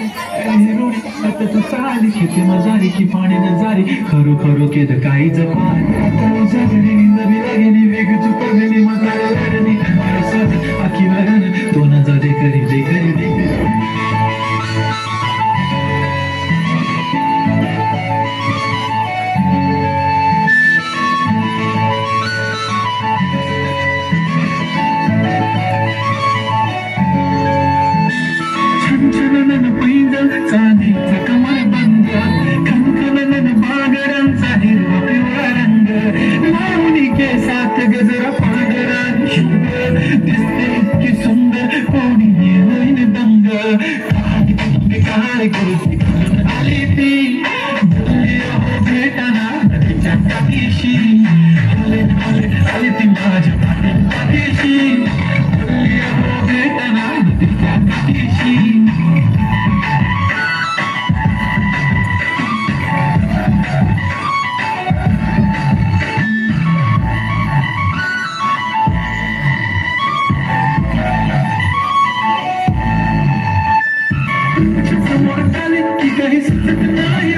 आता तू चाली किती मजारी की पाणी नजारी खरो खरो केद काही जपानी जगणी नवी लागेली वेग चुकवलेली मजाला लढणी आखी वरण तो न जा दे करी दे करी दे चांदीचा कमर बंद खनखनन बागडांचा हिरवा पिवळा रंग लावणी केसात गजरा पांढरा दिसते इतकी सुंदर कोणी येईन दंग काय करू आली ती भेटाना नदीच्या काठीशी आली ती माझ्या पाठीशी भेटाना नदीच्या काठीशी काही सुचत नाही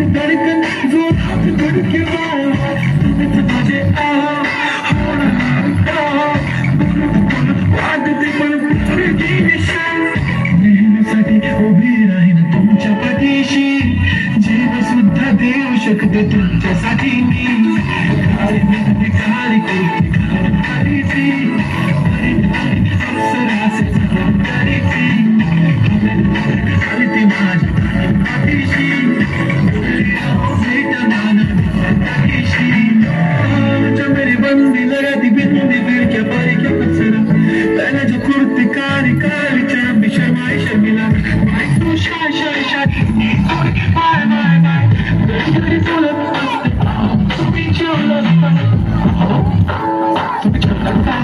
धडकन जोरात धडके माझे वाटते पण नेहमीसाठी उभी राहीन तुमच्या पाठीशी जीव सुद्धा देऊ शकते तुमच्यासाठी मी काळी करते मेरी बंदी लगाती बिंदी फिर क्या पारी क्या पत्थर पहले जो कुर्ती काली काली चाबी शर्माई शर्मिला भाई तू शाय शाय शाय बाय बाय बाय तेरी तोलत तू पीछे उलट तू चलता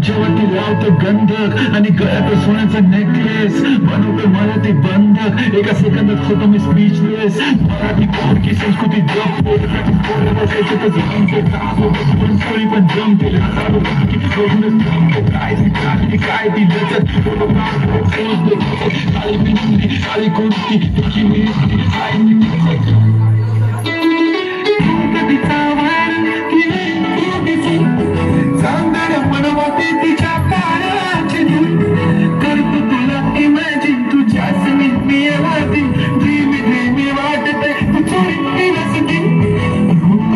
जेवटी लावतो गंधक आणि गळ्यात सोन्याचा नेकलेस बनवतो मला ते बंधक एका सेकंदात होतो मी स्पीचलेस मराठी की संस्कृती जपतो पण जमते काय ती लचत काळी कोणती तिच्या पायाची करतो तुला इमॅजिन तुझ्या स्मित ड्रीमी वाटते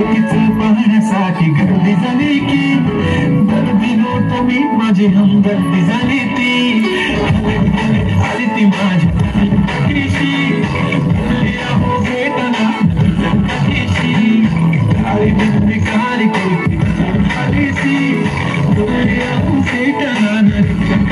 तिचं पाहण्यासाठी गर्दी झाली की गर्दी नव्हतो मी माझी हमदर्दी झाली ती आली ती माझी हो भेटना काळी बिंदी काळी कोणती आली ती भेटना